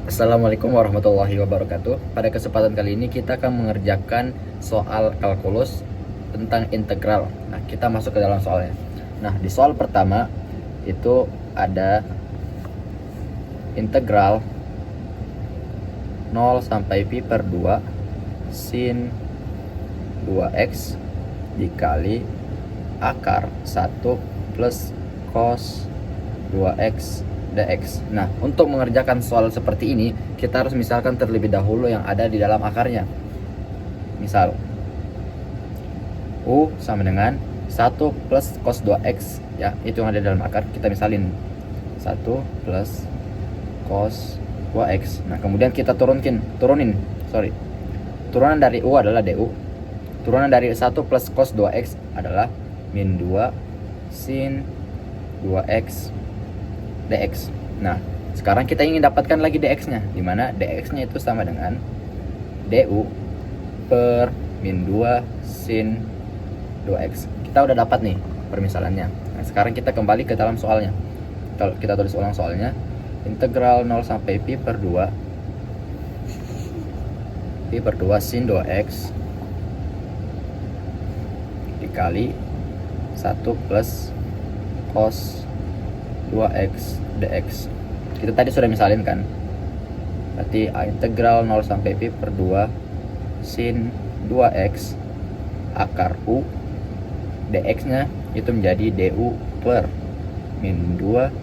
Assalamualaikum warahmatullahi wabarakatuh. Pada kesempatan kali ini kita akan mengerjakan soal kalkulus tentang integral. Nah, kita masuk ke dalam soalnya. Nah, di soal pertama itu ada integral 0 sampai pi per 2 sin 2x dikali akar 1 plus cos 2x dx. Nah, untuk mengerjakan soal seperti ini, kita harus misalkan terlebih dahulu yang ada di dalam akarnya. Misal, U sama dengan 1 plus cos 2x, ya, itu yang ada di dalam akar. Kita misalin 1 plus cos 2x. Nah, kemudian kita turunin. Turunan dari U adalah du. Turunan dari 1 plus cos 2x adalah min 2 sin 2x dx. Nah, sekarang kita ingin dapatkan lagi dx-nya, di mana dx-nya itu sama dengan du per min 2 sin 2x. Kita udah dapat nih permisalannya. Nah, sekarang kita kembali ke dalam soalnya. Kita tulis ulang soalnya. Integral 0 sampai pi per 2 sin 2x dikali 1 plus cos 2x dx. Kita tadi sudah misalin kan, berarti integral 0 sampai pi per 2 sin 2x akar u dx nya itu menjadi du per min 2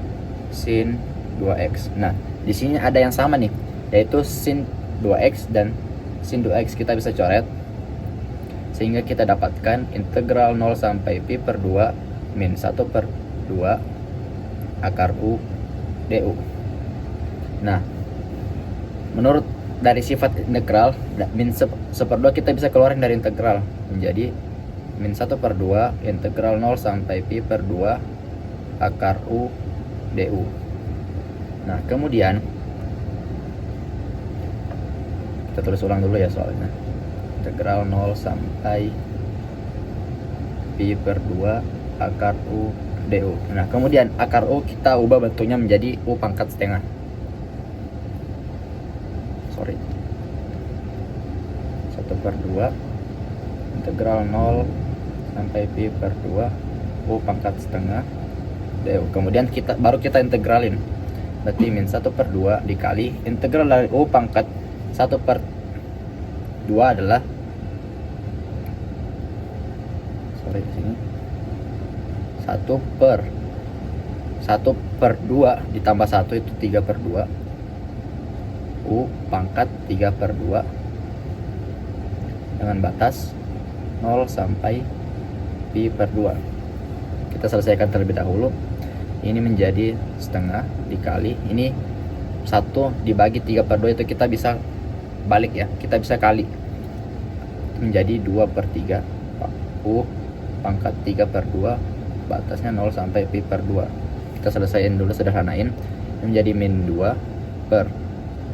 sin 2x. Nah, di sini ada yang sama nih, yaitu sin 2x dan sin 2x. Kita bisa coret sehingga kita dapatkan integral 0 sampai pi per 2 min 1 per 2 akar u du. Nah, menurut dari sifat integral, min 1/2 kita bisa keluarin dari integral menjadi min 1 per 2 integral 0 sampai pi per 2 akar u du. Nah, kemudian kita tulis ulang dulu ya soalnya. Integral 0 sampai pi per 2 akar u du. Nah, kemudian akar u kita ubah bentuknya menjadi u pangkat setengah. 1 per 2 integral 0 sampai pi per 2 u pangkat setengah du. Kemudian baru kita integralin. Berarti min 1 per 2 dikali integral dari u pangkat 1 per 2 adalah di sini 1 per 2 ditambah 1 itu 3 per 2 u pangkat 3 per 2 dengan batas 0 sampai pi per 2. Kita selesaikan terlebih dahulu. Ini menjadi setengah dikali ini 1 dibagi 3 per 2 itu kita bisa balik ya, kita bisa kali menjadi 2 per 3 u pangkat 3 per 2 batasnya 0 sampai pi per 2. Kita selesaiin dulu, sederhanain. Menjadi min 2 per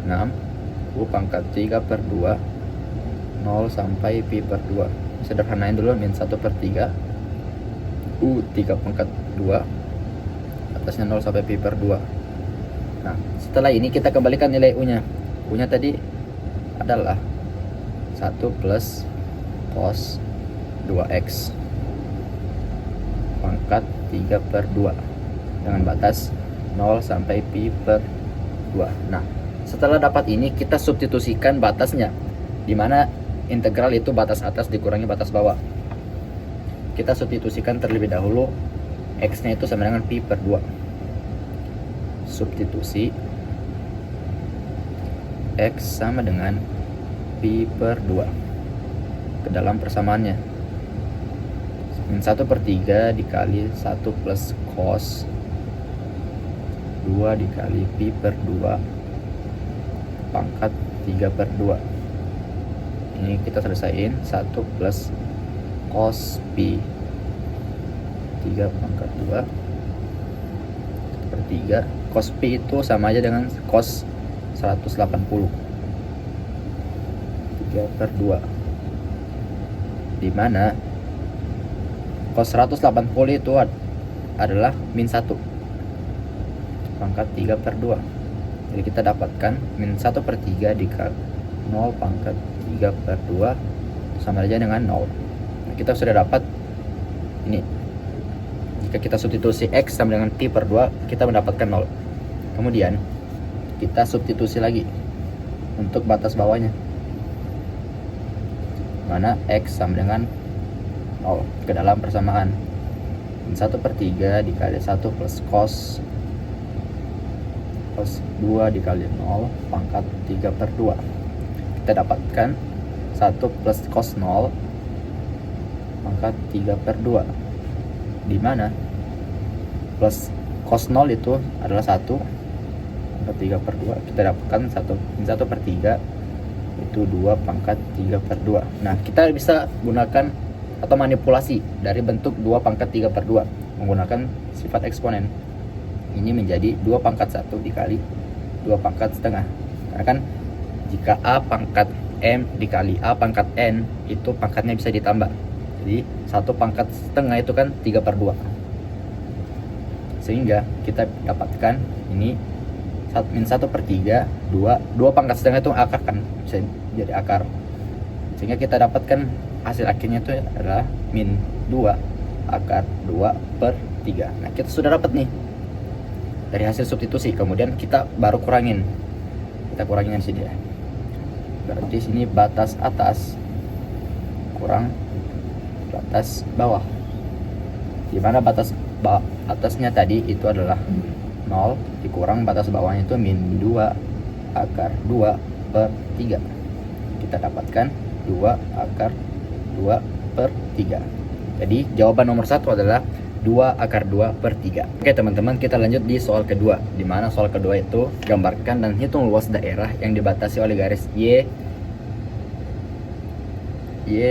6 u pangkat 3 per 2 0 sampai pi per 2. Sederhanain dulu, min 1 per 3 u 3 pangkat 2 batasnya 0 sampai pi per 2. Nah, setelah ini kita kembalikan nilai u nya. U nya tadi adalah 1 plus cos 2x pangkat 3 per 2 dengan batas 0 sampai pi per 2. Nah, setelah dapat ini kita substitusikan batasnya, dimana integral itu batas atas dikurangi batas bawah. Kita substitusikan terlebih dahulu, x nya itu sama dengan pi per 2. Substitusi x sama dengan pi per 2 ke dalam persamaannya. Min 1 per 3 dikali 1 plus cos 2 dikali pi per 2 pangkat 3 per 2. Ini kita selesaiin. 1 plus cos pi 3 pangkat 2 per 3. Cos pi itu sama aja dengan cos 180 3 per 2, dimana cos 180 itu adalah min 1 pangkat 3 per 2. Jadi kita dapatkan min 1/3 dikali 0 pangkat 3/2 sama aja dengan 0. Nah, kita sudah dapat ini. Jika kita substitusi X sama dengan pi/2, kita mendapatkan 0. Kemudian kita substitusi lagi untuk batas bawahnya, mana X sama dengan 0 ke dalam persamaan. Min 1/3 dikali 1 plus cos 2 dikali 0 pangkat 3/2. Kita dapatkan 1 plus cos 0 pangkat 3/2, di mana plus cos 0 itu adalah 1 pangkat 3/2. Kita dapatkan 1/3 itu 2 pangkat 3/2. Nah, kita bisa gunakan atau manipulasi dari bentuk 2 pangkat 3/2 menggunakan sifat eksponen. Ini menjadi 2 pangkat 1 dikali 2 pangkat setengah. Karena kan jika A pangkat M dikali A pangkat N, itu pangkatnya bisa ditambah. Jadi 1 pangkat setengah itu kan 3/2. Sehingga kita dapatkan ini min 1/3 2 pangkat setengah itu akar kan, bisa jadi akar. Sehingga kita dapatkan hasil akhirnya itu adalah min 2 akar 2/3. Nah, kita sudah dapat nih dari hasil substitusi. Kemudian kita baru kurangin. Kita kurangin di sini ya. Berarti sini batas atas kurang batas bawah. Di mana batas atasnya tadi itu adalah 0 dikurang batas bawahnya itu min 2 akar 2/3. Kita dapatkan 2 akar 2/3. Jadi jawaban nomor 1 adalah 2 akar 2/3. Oke teman-teman, kita lanjut di soal kedua. Di mana soal kedua itu gambarkan dan hitung luas daerah yang dibatasi oleh garis Y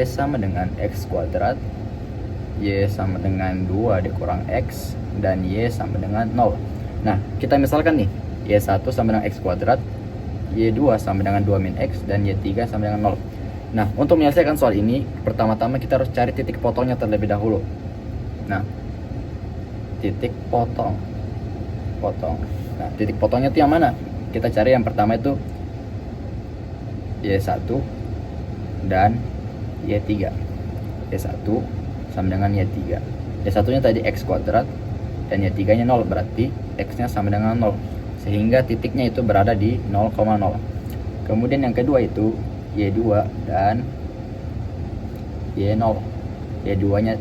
sama dengan X kuadrat, Y sama dengan 2 dikurang X, dan Y sama dengan 0. Nah, kita misalkan nih, Y1 sama dengan X kuadrat, Y2 sama dengan 2 min X, dan Y3 sama dengan 0. Nah, untuk menyelesaikan soal ini, pertama-tama kita harus cari titik potongnya terlebih dahulu. Nah, titik potong. Nah, titik potongnya itu yang mana? Kita cari yang pertama itu Y1 dan Y3. Y1 sama dengan Y3. Y1 nya tadi X kuadrat dan Y3 nya 0, berarti X nya sama dengan 0, sehingga titiknya itu berada di 0,0. Kemudian yang kedua itu Y2 dan Y0. Y2 nya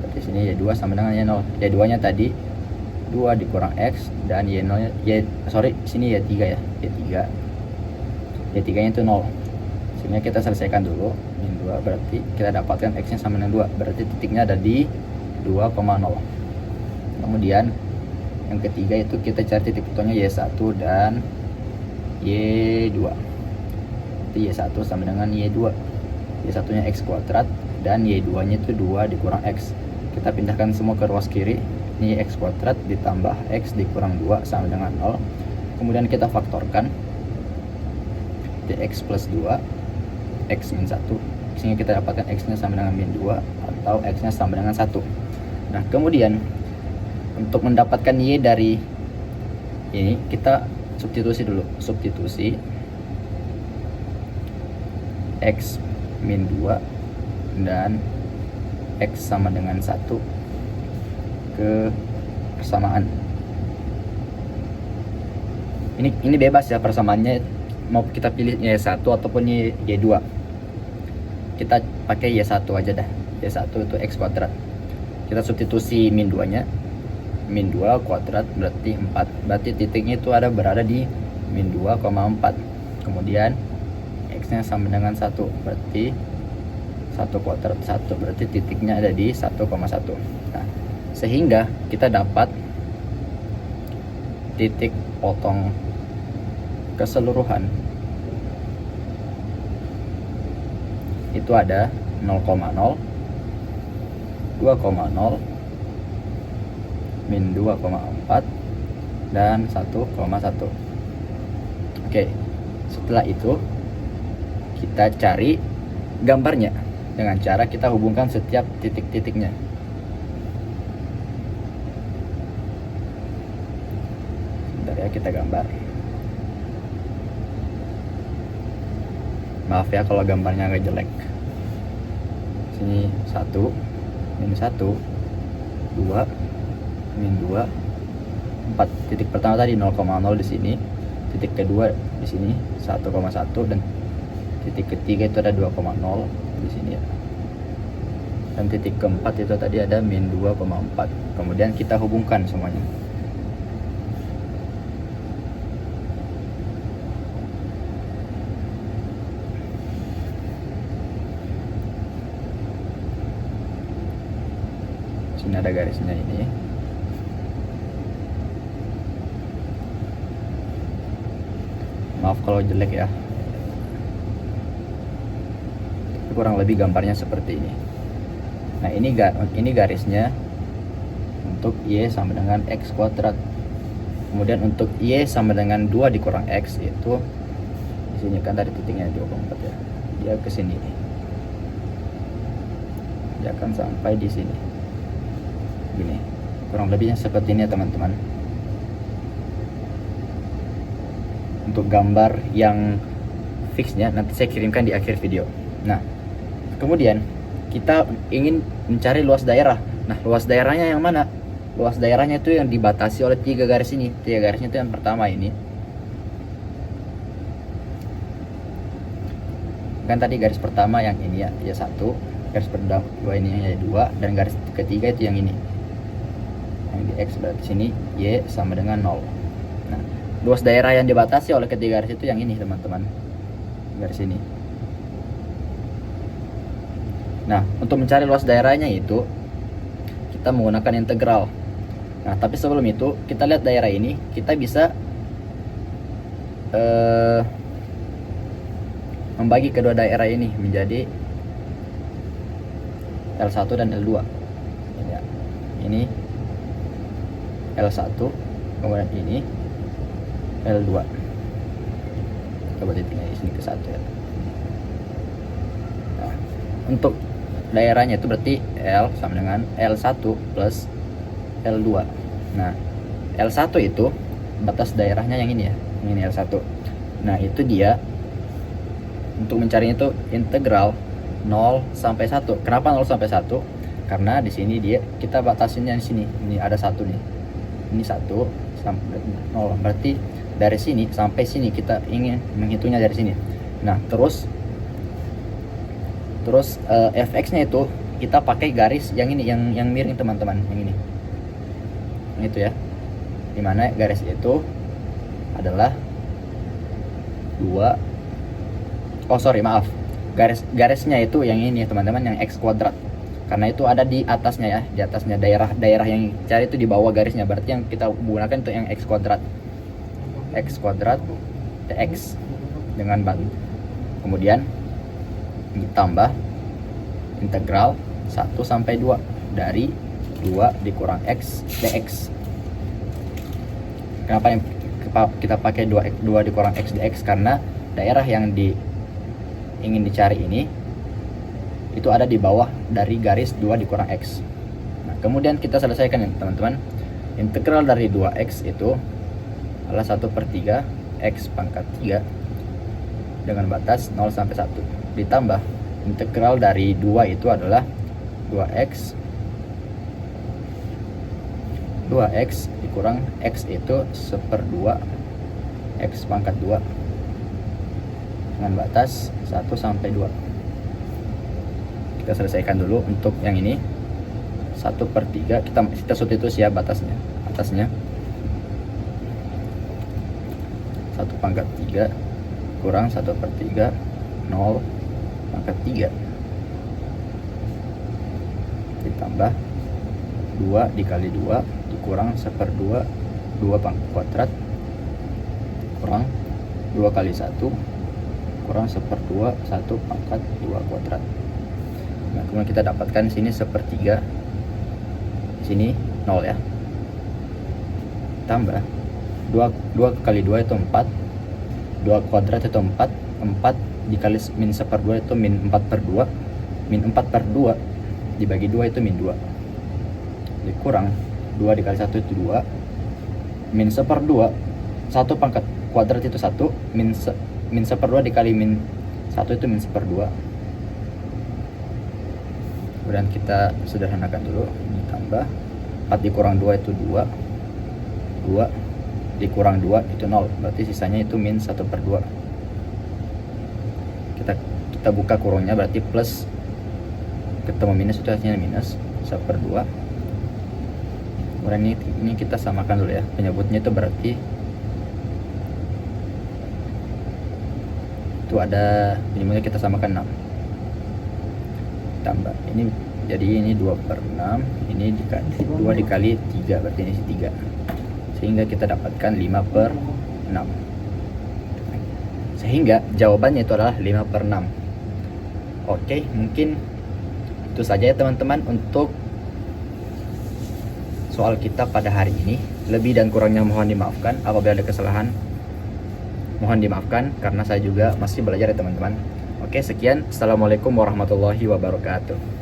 berarti sini Y2 sama dengan Y0. Y2 nya tadi 2 dikurang X, dan Y0 nya sini Y3 ya. Y3 nya itu 0. Sehingga kita selesaikan dulu min 2, berarti kita dapatkan X nya sama dengan 2, berarti titiknya ada di 2,0. Kemudian yang ketiga itu kita cari titik potongnya Y1 dan Y2. Jadi Y1 sama dengan Y2. Y1 nya X kuadrat dan Y2 nya itu 2 dikurang X. Kita pindahkan semua ke ruas kiri. Ini X kuadrat ditambah X dikurang 2 sama dengan 0. Kemudian kita faktorkan X plus 2 X min 1, sehingga kita dapatkan X nya sama dengan min 2 atau X nya sama dengan 1. Nah, kemudian untuk mendapatkan Y dari ini, kita substitusi dulu. Substitusi X min 2 dan X sama dengan 1 ke persamaan. Ini bebas ya persamaannya, mau kita pilih Y1 ataupun Y2. Kita pakai Y1 aja dah. Y1 itu X kuadrat. Kita substitusi min 2 nya. Min 2 kuadrat berarti 4. Berarti titiknya itu berada di min 2,4. Kemudian X nya sama dengan 1, berarti 1 kuadrat 1, berarti titiknya ada di 1,1. Nah, sehingga kita dapat titik potong keseluruhan itu ada 0,0, 2,0, min 2,4 dan 1,1. Oke, setelah itu kita cari gambarnya dengan cara kita hubungkan setiap titik-titiknya. Sebentar ya, kita gambar. Maaf ya kalau gambarnya agak jelek. Sini 1 min 1 2 min 2 4. Titik pertama tadi 0,0 di sini, titik kedua di sini 1,1, dan titik ketiga itu ada 2,0 di sini ya. Dan titik keempat itu tadi ada min 2,4. Kemudian kita hubungkan semuanya. Sini ada garisnya ini. Maaf kalau jelek ya. Kurang lebih gambarnya seperti ini. Nah, ini garisnya untuk Y sama dengan X kuadrat. Kemudian untuk Y sama dengan 2 dikurang X itu di sini kan tadi titiknya 24 ya. Dia ke sini. Dia akan sampai di sini. Gini. Kurang lebihnya seperti ini ya, teman-teman. Untuk gambar yang fixnya nanti saya kirimkan di akhir video. Nah, kemudian kita ingin mencari luas daerah. Nah, luas daerahnya yang mana? Luas daerahnya itu yang dibatasi oleh 3 garis ini. 3 garisnya itu yang pertama ini. Kan tadi garis pertama yang ini ya 1, garis kedua ini ya 2, dan garis ketiga itu yang ini. Yang di X berarti sini Y sama dengan 0. Nah, luas daerah yang dibatasi oleh ketiga garis itu yang ini, teman-teman. Garis ini. Nah, untuk mencari luas daerahnya itu kita menggunakan integral. Nah, tapi sebelum itu kita lihat daerah ini, kita bisa membagi kedua daerah ini menjadi L1 dan L2. Ini L1, kemudian ini L2. Coba titiknya di sini ke 1 ya. Nah, untuk daerahnya itu berarti L sama dengan L1 plus L2. Nah, L1 itu batas daerahnya yang ini ya, yang ini L1. Nah, itu dia untuk mencarinya itu integral 0 sampai 1. Kenapa 0 sampai 1? Karena di sini dia kita batasinnya di sini. Ini ada 1 nih. Ini 1 sampai 0. Berarti dari sini sampai sini kita ingin menghitungnya dari sini. Nah, terus fx-nya itu kita pakai garis yang ini, yang miring, teman-teman, yang ini. Yang itu ya. Dimana garis itu adalah 2. Maaf. Garisnya itu yang ini, teman-teman, yang X kuadrat. Karena itu ada di atasnya ya, di atasnya daerah yang cari itu di bawah garisnya. Berarti yang kita gunakan itu yang X kuadrat. X kuadrat dx dengan band. Kemudian ditambah integral 1 sampai 2 dari 2 dikurang X dx. Kenapa kita pakai 2 dikurang X dx? Karena daerah yang ingin dicari ini itu ada di bawah dari garis 2 dikurang X. Nah, kemudian kita selesaikan ya, teman-teman. Integral dari 2X itu adalah 1/3 X pangkat 3 dengan batas 0 sampai 1. Ditambah integral dari 2 itu adalah 2x dikurang x itu 1/2 x pangkat 2 dengan batas 1 sampai 2. Kita selesaikan dulu untuk yang ini. 1/3 kita substitusi ya batasnya, atasnya 1/3 kurang 1/3 0 pangkat 3 ditambah 2 dikali 2 dikurang 1/2 2 pangkat kuadrat kurang 2 kali 1 kurang 1/2 1 pangkat 2 kuadrat. Nah, kemudian kita dapatkan sini 1/3, sini 0 ya. Tambah 2 kali 2 itu 4, 2 kuadrat itu 4 dikali min 1/2 itu min 4/2, min 4/2 dibagi 2 itu min 2, dikurang 2 dikali 1 itu 2, min 1/2 1 pangkat kuadrat itu 1, min 1/2 dikali min 1 itu min 1/2. Kemudian kita sederhanakan dulu, ini tambah 4 dikurang 2 itu 2, 2 dikurang 2 itu 0, berarti sisanya itu min 1/2. Kita buka kurungnya, berarti plus ketemu minus itu hasilnya minus 1/2. Kemudian ini kita samakan dulu ya, penyebutnya itu berarti itu ada penyebutnya, kita samakan 6 tambah ini, jadi ini 2/6, ini 2 dikali 3, berarti ini 3, sehingga kita dapatkan 5/6, sehingga jawabannya itu adalah 5/6. Oke, mungkin itu saja ya teman-teman untuk soal kita pada hari ini. Lebih dan kurangnya mohon dimaafkan, apabila ada kesalahan mohon dimaafkan, karena saya juga masih belajar ya teman-teman. Oke, sekian. Assalamualaikum warahmatullahi wabarakatuh.